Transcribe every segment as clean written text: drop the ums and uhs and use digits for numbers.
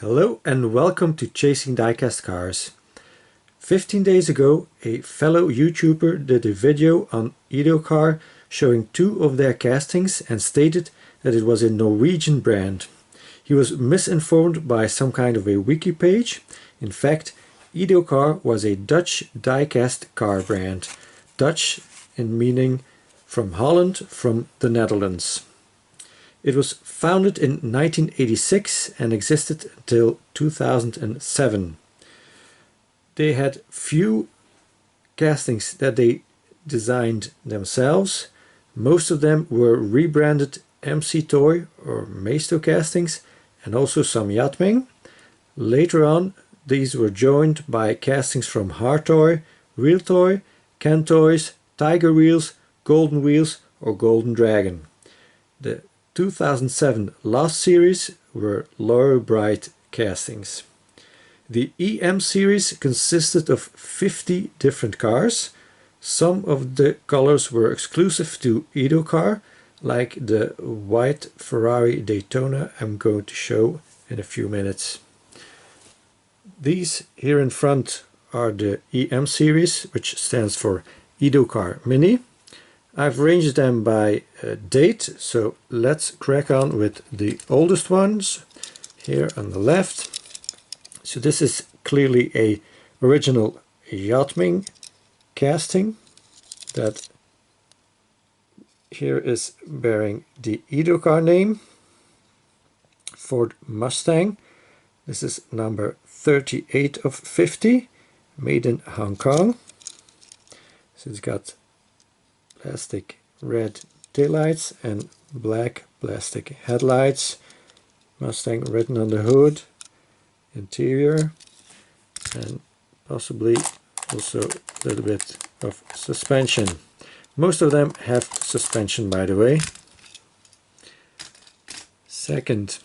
Hello and welcome to Chasing Diecast Cars. 15 days ago, a fellow YouTuber did a video on Edocar showing two of their castings and stated that it was a Norwegian brand. He was misinformed by some kind of a wiki page. In fact, Edocar was a Dutch diecast car brand. Dutch in meaning from Holland, from the Netherlands. It was founded in 1986 and existed until 2007. They had few castings that they designed themselves. Most of them were rebranded MC Toy or Maisto castings and also some Yatming. Later on, these were joined by castings from Hartoy, Real Toy, Ken Toys, Tiger Wheels, Golden Wheels or Golden Dragon. The 2007 last series were Laurel Bright castings. The EM series consisted of 50 different cars. Some of the colors were exclusive to Edocar, like the white Ferrari Daytona I'm going to show in a few minutes. These here in front are the EM series, which stands for Edocar Mini. I've arranged them by date, so let's crack on with the oldest ones here on the left. So this is clearly a original Yatming casting that here is bearing the Edocar name. Ford Mustang. This is number 38 of 50, made in Hong Kong. So it's got plastic red taillights and black plastic headlights. Mustang written on the hood. Interior, and possibly also a little bit of suspension. Most of them have suspension, by the way. Second,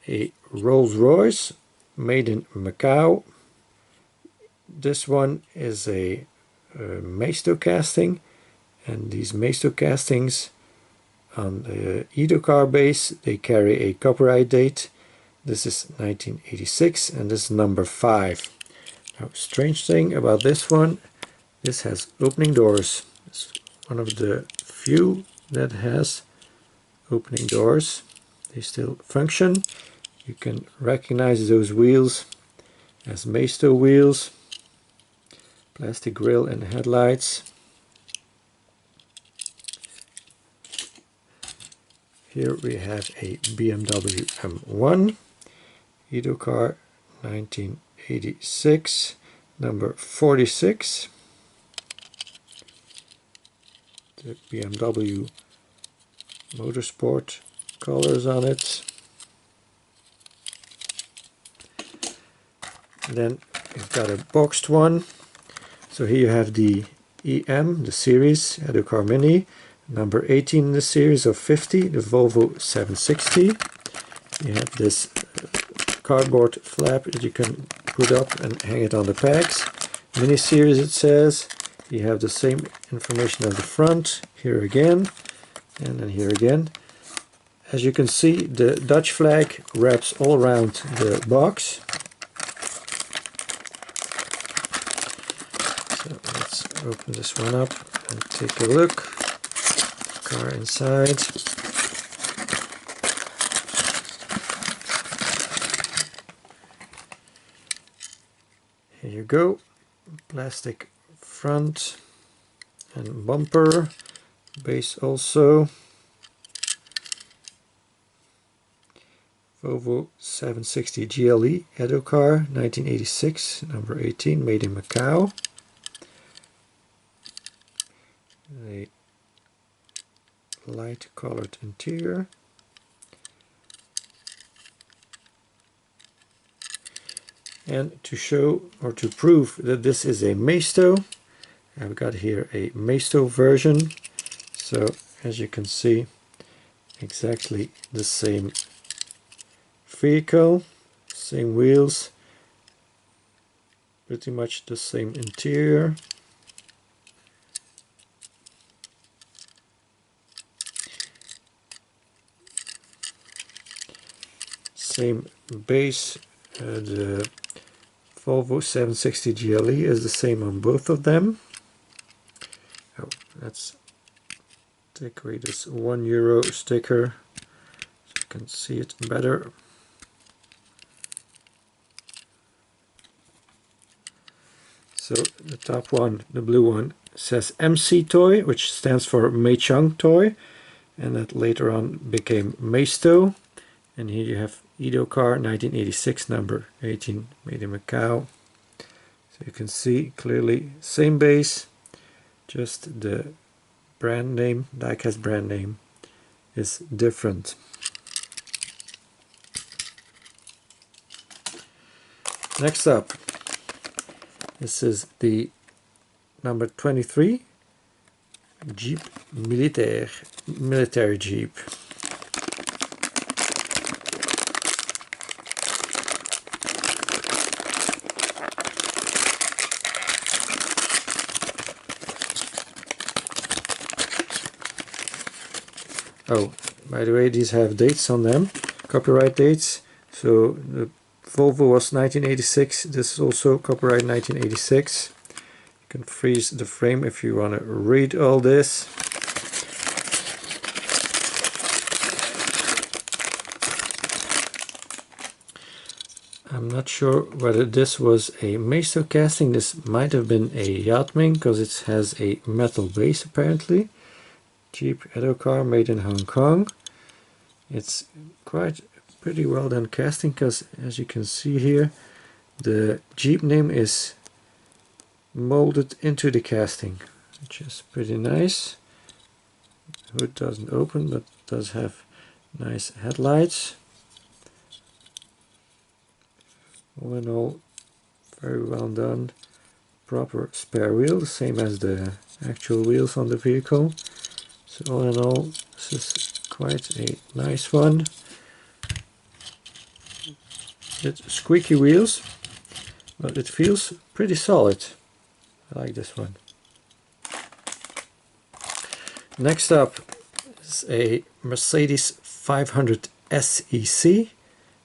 a Rolls-Royce made in Macau. This one is a Maisto casting, and these Maisto castings on the Edocar base, they carry a copyright date. This is 1986 and this is number 5. Now, strange thing about this one, this has opening doors. It's one of the few that has opening doors. They still function. You can recognize those wheels as Maisto wheels. Plastic grille and headlights. Here we have a BMW M1. Edocar 1986, number 46. The BMW Motorsport colors on it. Then we've got a boxed one. So here you have the EM, the series, Edocar Mini, number 18 in the series of 50, the Volvo 760. You have this cardboard flap that you can put up and hang it on the pegs. Mini series it says. You have the same information on the front, here again, and then here again. As you can see, the Dutch flag wraps all around the box. So let's open this one up and take a look. Car inside. Here you go, plastic front and bumper, base also. Volvo 760 GLE Edocar 1986, number 18, made in Macau. A light colored interior. And to show or to prove that this is a Maisto, I've got here a Maisto version. So as you can see, exactly the same vehicle, same wheels, pretty much the same interior. same base. The Volvo 760 GLE is the same on both of them. Oh, let's take away this €1 sticker so you can see it better. So the top one, the blue one, says MC Toy, which stands for Mei Chang Toy, and that later on became Meisto. And here you have Edocar 1986 number 18, made in Macau. So you can see clearly same base, just the brand name, Diecast brand name, is different. Next up, this is the number 23 Jeep military Jeep. Oh, by the way, these have dates on them, copyright dates. So the Volvo was 1986, this is also copyright 1986. You can freeze the frame if you want to read all this. I'm not sure whether this was a Meisto casting. This might have been a Yatming because it has a metal base apparently. Jeep Edocar, made in Hong Kong. It's quite pretty well done casting because, as you can see here, the Jeep name is molded into the casting, which is pretty nice. Hood doesn't open, but does have nice headlights. All in all, very well done. Proper spare wheel, same as the actual wheels on the vehicle. So all in all, this is quite a nice one. It's squeaky wheels, but it feels pretty solid. I like this one. Next up is a Mercedes 500 SEC,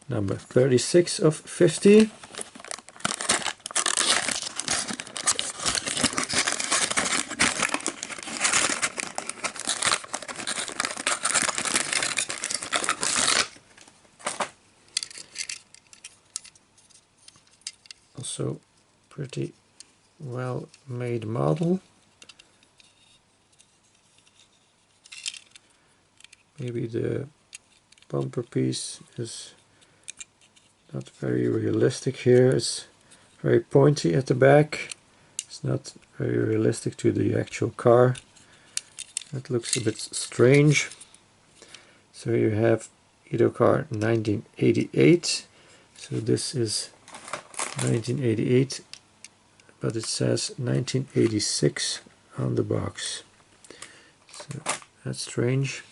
number 36 of 50. Also pretty well made model. Maybe the bumper piece is not very realistic here. It's very pointy at the back. It's not very realistic to the actual car. That looks a bit strange. So you have Edocar 1988. So this is 1988, but it says 1986 on the box. So that's strange.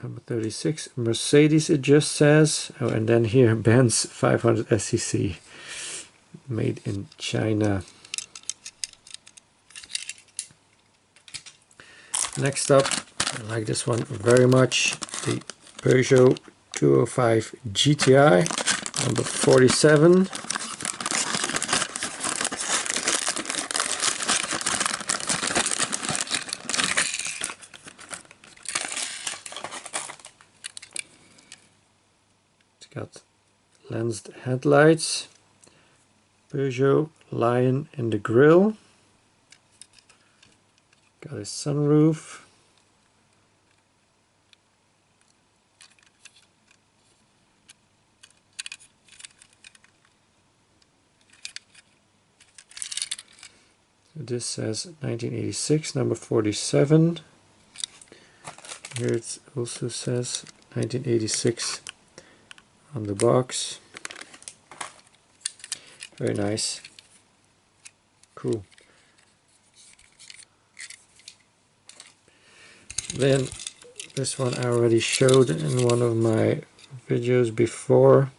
Number 36, Mercedes it just says. Oh, and then here Benz 500 SEC, made in China. Next up, I like this one very much, the Peugeot 205 GTI, number 47. It's got lensed headlights, Peugeot lion in the grille, got a sunroof. This says 1986, number 47. Here it also says 1986 on the box. Very nice. Cool. Then this one I already showed in one of my videos before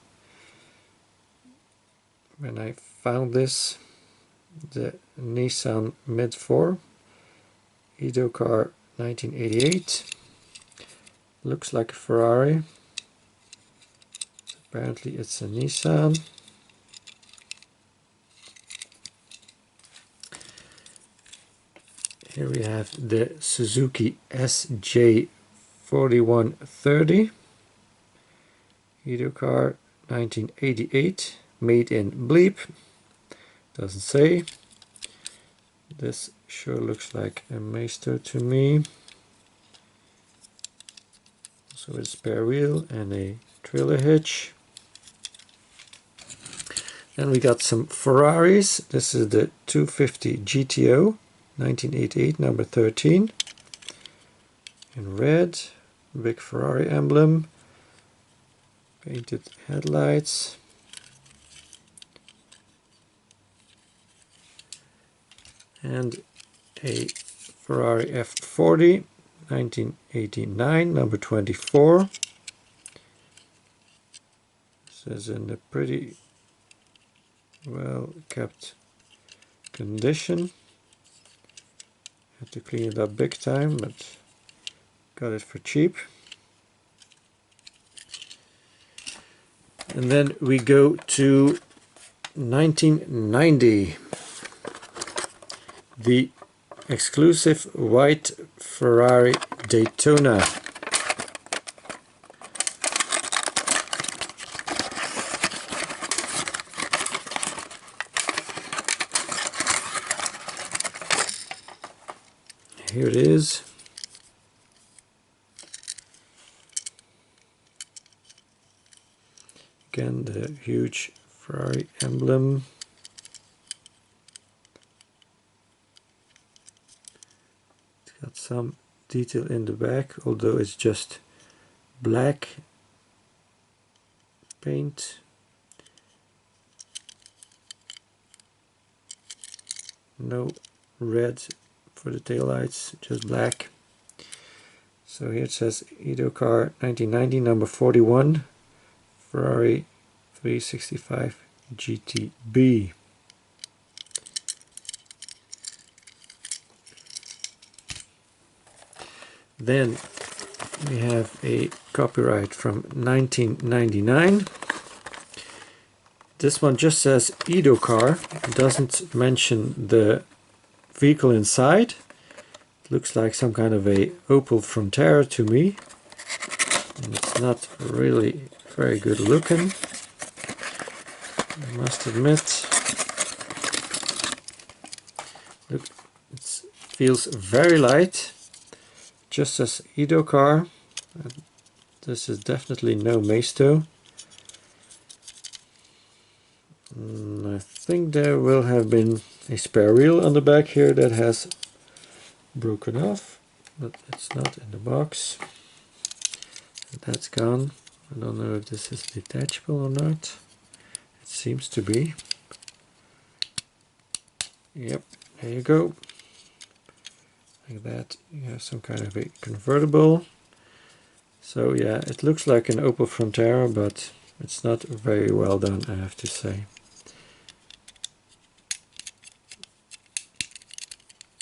when I found this. The Nissan Mid 4 Edocar 1988. Looks like a Ferrari. Apparently it's a Nissan. Here we have the Suzuki SJ4130. Edocar 1988, made in Bleep. Doesn't say. This sure looks like a Maisto to me. Also with a spare wheel and a trailer hitch. Then we got some Ferraris. This is the 250 GTO 1988, number 13. In red, big Ferrari emblem. Painted headlights. And a Ferrari F40 1989, number 24. This is in a pretty well kept condition. Had to clean it up big time, but got it for cheap. And then we go to 1990. The exclusive white Ferrari Daytona. Here it is. Again, the huge Ferrari emblem. Got some detail in the back, although it's just black paint. No red for the taillights, just black. So here it says Edocar 1990, number 41, Ferrari 365 GTB. Then we have a copyright from 1999. This one just says Edocar, doesn't mention the vehicle inside. It looks like some kind of a Opel Frontera to me, and it's not really very good looking, I must admit. Look, it feels very light. Just as Edocar. This is definitely no Maisto. I think there will have been a spare wheel on the back here that has broken off, but it's not in the box. That's gone. I don't know if this is detachable or not. It seems to be. Yep, there you go. Like that, you have some kind of a convertible. So yeah, it looks like an Opel Frontera, but it's not very well done, I have to say.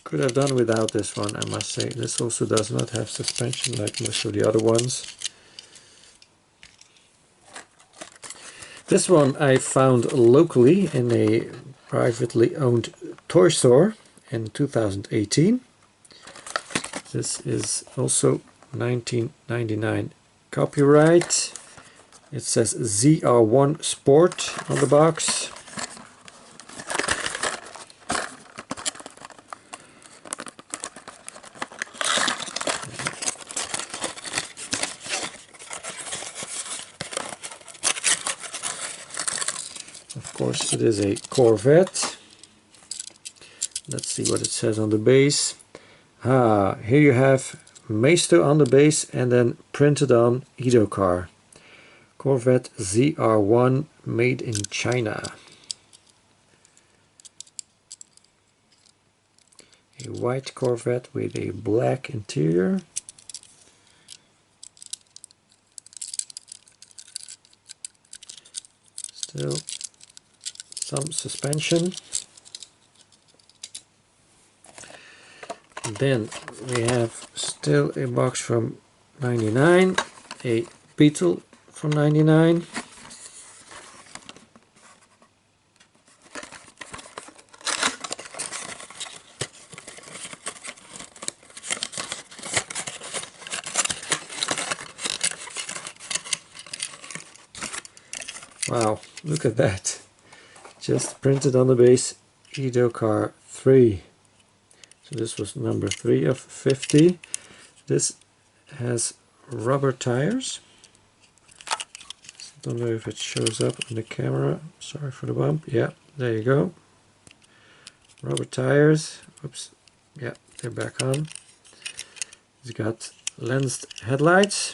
Could have done without this one, I must say. This also does not have suspension like most of the other ones. This one I found locally in a privately owned toy store in 2018. This is also 1999 copyright. It says ZR1 Sport on the box. Of course, it is a Corvette. Let's see what it says on the base. Here you have Maisto on the base and then printed on Edocar. Corvette ZR1, made in China. A white Corvette with a black interior. Still some suspension. Then we have still a box from 99, a Beetle from 99. Wow, look at that. Just printed on the base, Edocar 3. So this was number 3 of 50. This has rubber tires. Don't know if it shows up on the camera. Sorry for the bump. Yeah, there you go. Rubber tires. Oops. Yeah, they're back on. It's got lensed headlights.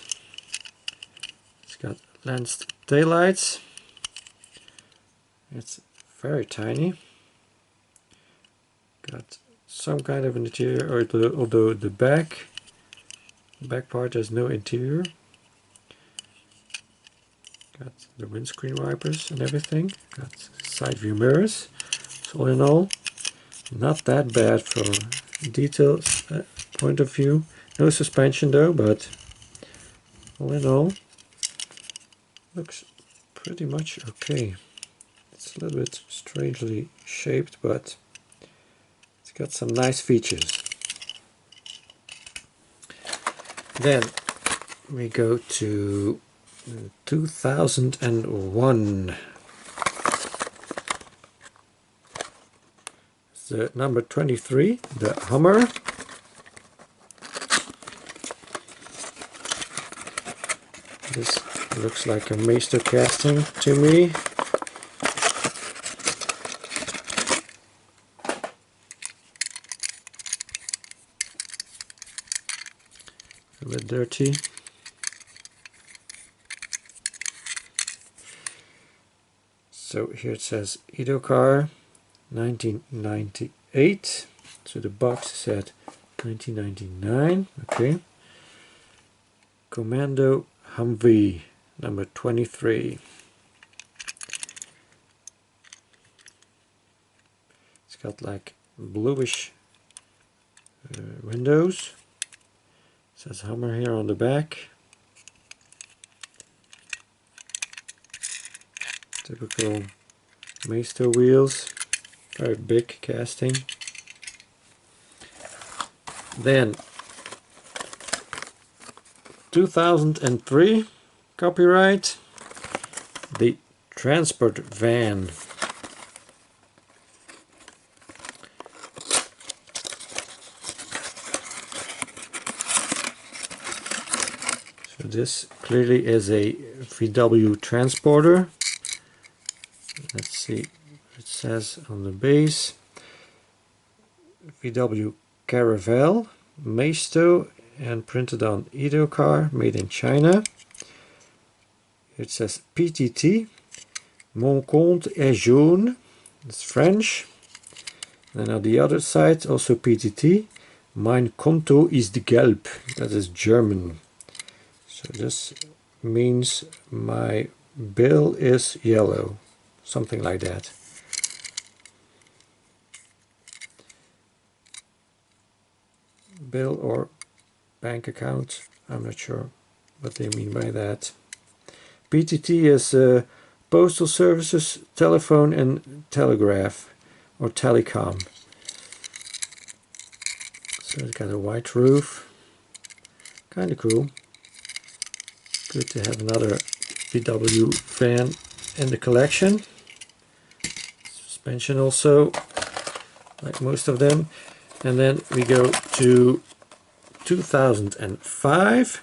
It's got lensed taillights. It's very tiny. Got some kind of an interior, although the back part has no interior. Got the windscreen wipers and everything. Got side view mirrors. So all in all, not that bad from detail point of view. No suspension though, but all in all, looks pretty much okay. It's a little bit strangely shaped, but it's got some nice features. Then we go to 2001. It's the number 23, the Hummer. This looks like a Meister casting to me. A bit dirty. So here it says Edocar 1998. So the box said 1999. Okay. Commando Humvee number 23. It's got like bluish windows. It says Hummer here on the back. Typical Meister wheels. Very big casting. Then 2003 copyright, the transport van. So this clearly is a VW transporter. Let's see, it says on the base VW Caravelle, Maisto, and printed on Edocar, made in China. It says PTT, Mon compte est jaune, it's French. And on the other side also PTT, Mein Konto ist gelb, that is German. So this means my bill is yellow, something like that. Bill or bank account, I'm not sure what they mean by that. PTT is Postal Services, Telephone and Telegraph, or Telecom. So it's got a white roof, kind of cool. Good to have another VW van in the collection. Suspension also, like most of them. And then we go to 2005.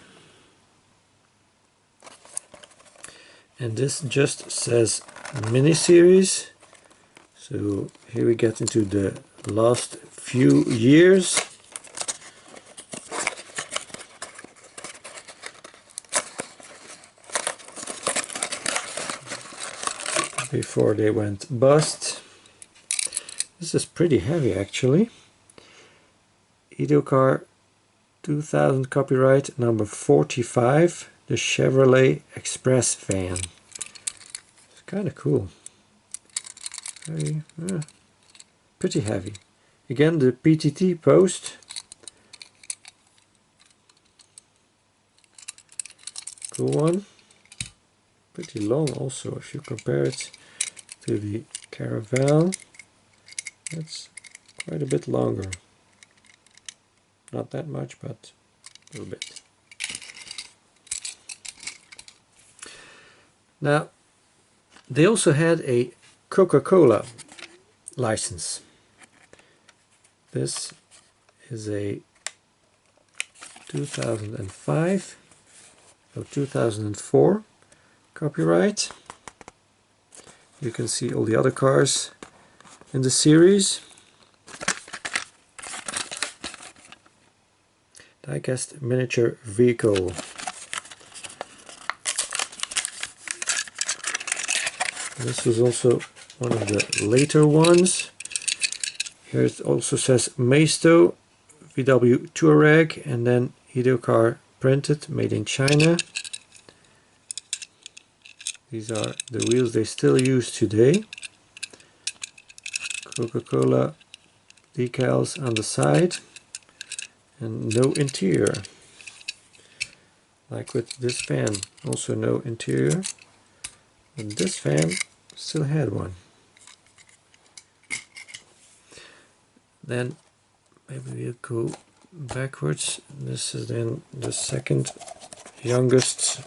And this just says mini-series. So here we get into the last few years. Before they went bust. This is pretty heavy actually. Edocar 2000 copyright number 45, the Chevrolet Express van. It's kind of cool. Very, pretty heavy. Again, the PTT post. Cool one. Pretty long also if you compare it to the Caravelle. That's quite a bit longer. Not that much, but a little bit. Now, They also had a CocaCola license. This is a 2005 or 2004 copyright. You can see all the other cars in the series. Diecast miniature vehicle. This was also one of the later ones. Here it also says Maisto VW Touareg and then Edocar printed, made in China. These are the wheels they still use today. CocaCola decals on the side and no interior. Like with this fan, also no interior. And this fan still had one. Then maybe we'll go backwards. This is then the second youngest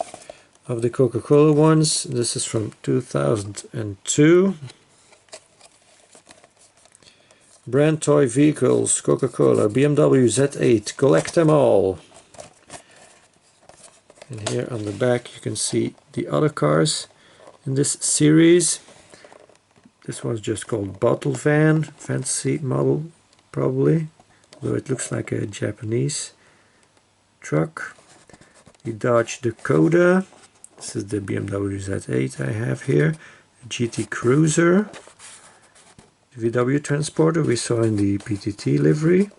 of the CocaCola ones. This is from 2002. Brand toy vehicles, CocaCola, BMW Z8, collect them all. And here on the back you can see the other cars in this series. This one's just called Bottle Van, fancy model probably, though it looks like a Japanese truck. The Dodge Dakota, this is the BMW Z8 I have here, a GT Cruiser, the VW Transporter we saw in the PTT livery,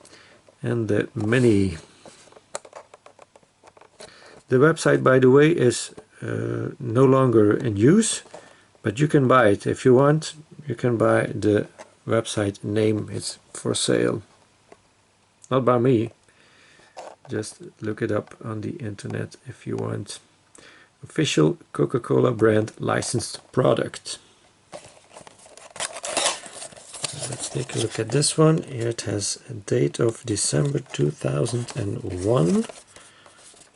and the Mini. The website, by the way, is no longer in use, but you can buy it if you want. You can buy the website name, it's for sale. Not by me, just look it up on the internet if you want. Official Coca-Cola brand licensed product. Let's take a look at this one. Here it has a date of December 2001.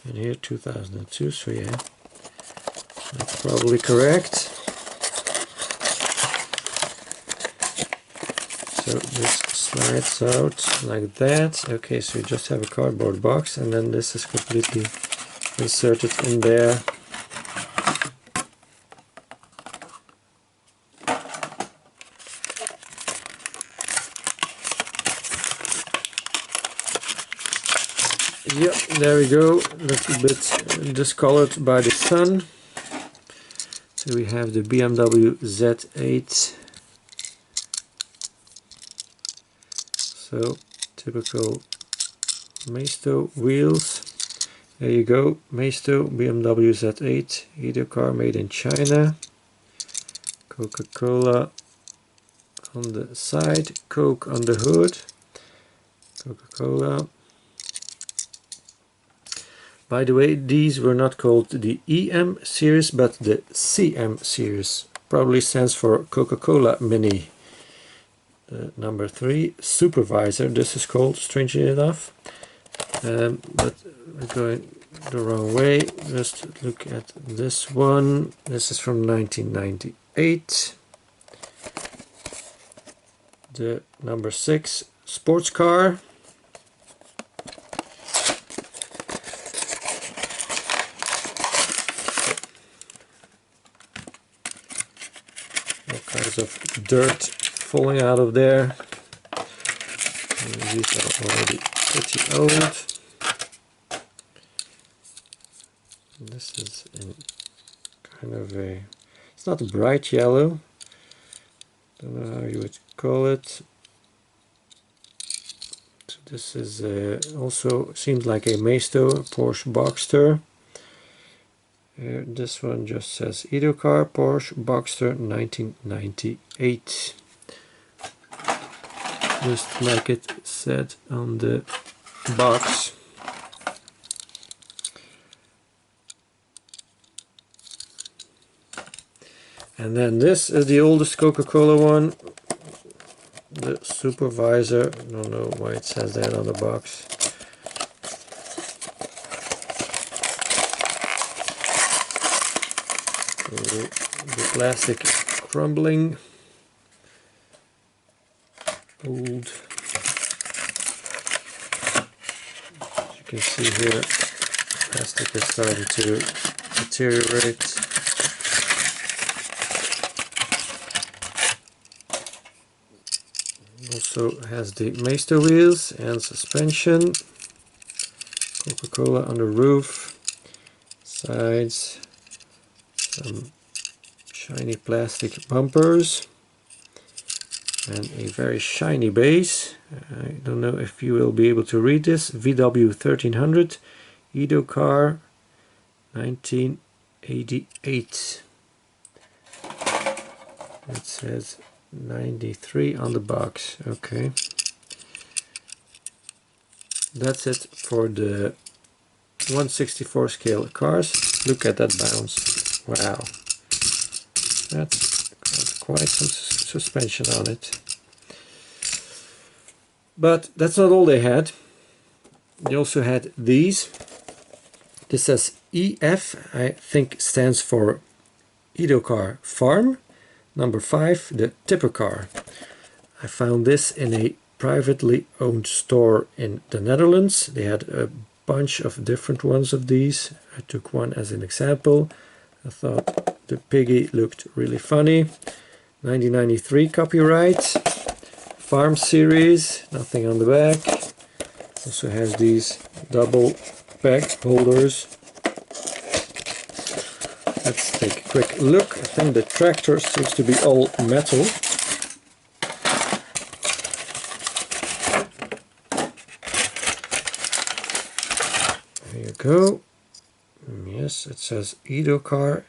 And here 2002, so yeah, that's probably correct. So this slides out like that. Okay, so you just have a cardboard box and then this is completely inserted in there. Yep, there we go, a little bit discolored by the sun. So we have the BMW Z8. So typical Maisto wheels. There you go, Maisto BMW Z8, Edocar made in China. Coca-Cola on the side, Coke on the hood. Coca-Cola. By the way, these were not called the EM series, but the CM series. Probably stands for Coca-Cola Mini. Number 3, Supervisor, this is called, strangely enough. But we're going the wrong way. Just look at this one. This is from 1998. The number 6, Sports Car. All kinds of dirt falling out of there. And these are already pretty old. This is in kind of a, it's not a bright yellow, don't know how you would call it. So this is also seems like a Maisto, a Porsche Boxster. This one just says Edocar Porsche Boxster 1998. Just like it said on the box. And then this is the oldest Coca-Cola one, the Supervisor. I don't know why it says that on the box. the plastic crumbling. Old. As you can see here, plastic is starting to deteriorate. Also has the Maisto wheels and suspension. CocaCola on the roof. Sides. Some shiny plastic bumpers. And a very shiny base. I don't know if you will be able to read this. VW 1300 Edocar 1988. It says 93 on the box. Okay. That's it for the 1/64 scale cars. Look at that bounce. Wow. That's got quite some suspension on it. But that's not all they had. They also had these. This says EF, I think stands for Edocar Farm. Number 5, the tipper car. I found this in a privately owned store in the Netherlands. They had a bunch of different ones of these. I took one as an example. I thought the piggy looked really funny. 1993 copyright. Farm series, nothing on the back. Also has these double bag holders. Let's take a quick look. I think the tractor seems to be all metal. There you go. Yes, it says Edocar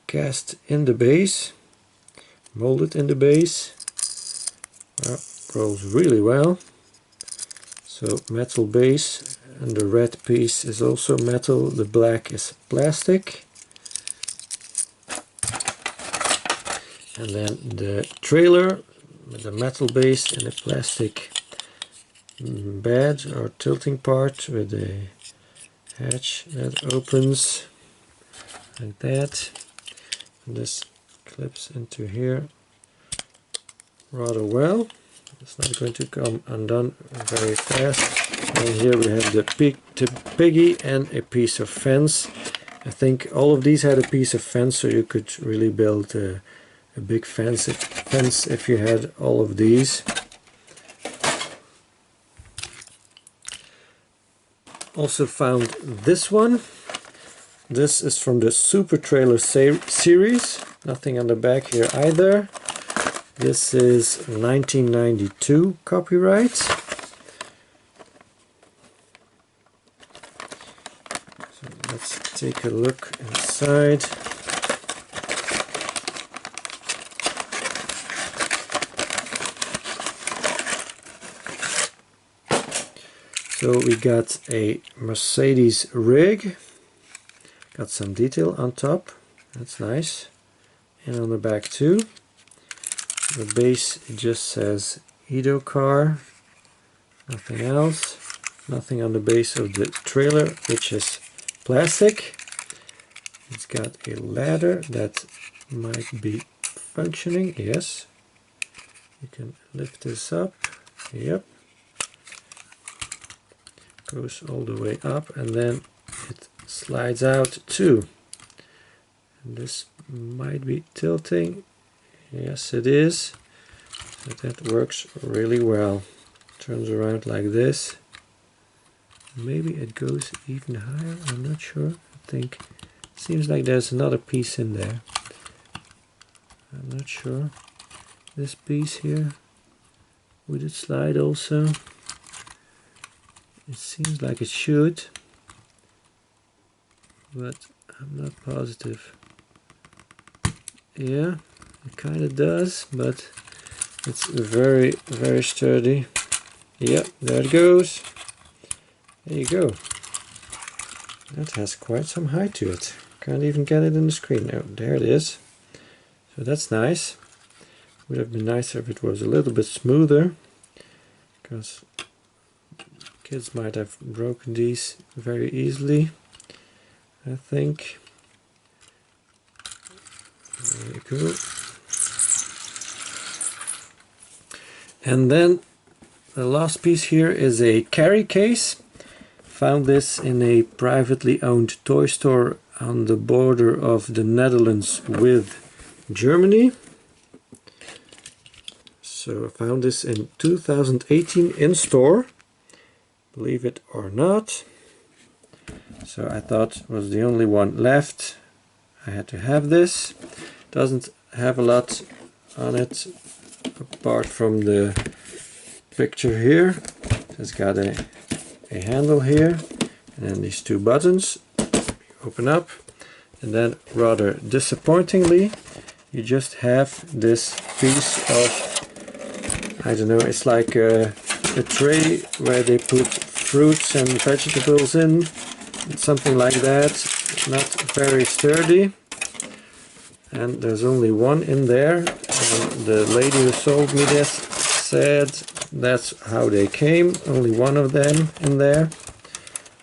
cast in the base, molded in the base. Well, rolls really well. So metal base, and the red piece is also metal. The black is plastic. And then the trailer with the metal base and a plastic bed or tilting part with a hatch that opens like that. And this clips into here rather well. It's not going to come undone very fast. And here we have the piggy and a piece of fence. I think all of these had a piece of fence, so you could really build a big fence if you had all of these. Also found this one. This is from the Super Trailer series. Nothing on the back here either. This is 1992 copyright. So let's take a look inside. So we got a Mercedes rig, got some detail on top, that's nice, and on the back too. The base just says Edocar, nothing else, nothing on the base of the trailer, which is plastic. It's got a ladder that might be functioning, yes. You can lift this up, yep. Goes all the way up and then it slides out too. And this might be tilting. Yes, it is. So that works really well. Turns around like this. Maybe it goes even higher, I'm not sure. I think it seems like there's another piece in there. I'm not sure. This piece here, would it slide also? It seems like it should, but I'm not positive. Yeah, it kind of does, but it's very, very sturdy. Yep, there it goes. There you go. That has quite some height to it. Can't even get it in the screen. No, there it is. So that's nice. Would have been nicer if it was a little bit smoother, because kids might have broken these very easily, I think. There you go. And then the last piece here is a carry case. Found this in a privately owned toy store on the border of the Netherlands with Germany. So I found this in 2018 in store, believe it or not. So I thought it was the only one left. I had to have this. Doesn't have a lot on it apart from the picture here. It's got a handle here and then these two buttons. Open up, and then rather disappointingly you just have this piece of, I don't know, it's like a tray where they put fruits and vegetables in. It's something like that, not very sturdy, and there's only one in there, and the lady who sold me this said that's how they came, only one of them in there.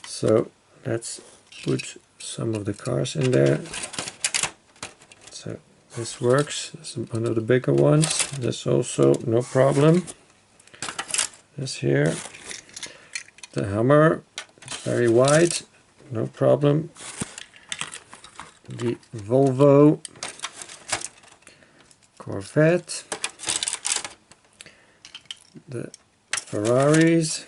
So let's put some of the cars in there. So this works. This is one of the bigger ones. This also no problem. This here, the Hummer, is very wide, no problem. The Volvo, Corvette, the Ferraris,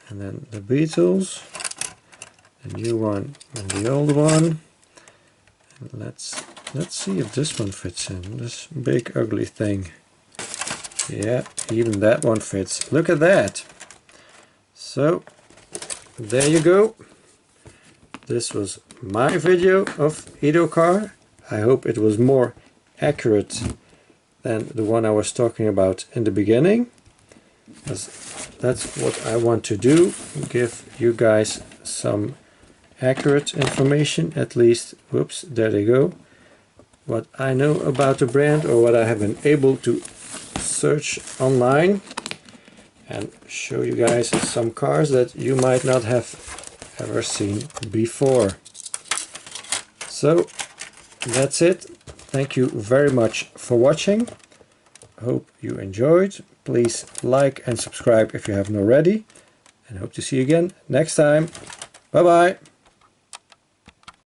and then the Beetles, the new one and the old one. And let's see if this one fits in, this big ugly thing. Yeah, even that one fits. Look at that. So there you go. This was my video of Edocar. I hope it was more accurate than the one I was talking about in the beginning. That's what I want to do, give you guys some accurate information, at least, whoops, there they go, what I know about the brand or what I have been able to search online, and show you guys some cars that you might not have ever seen before. So that's it. Thank you very much for watching. Hope you enjoyed. Please like and subscribe if you haven't already, and hope to see you again next time. Bye bye.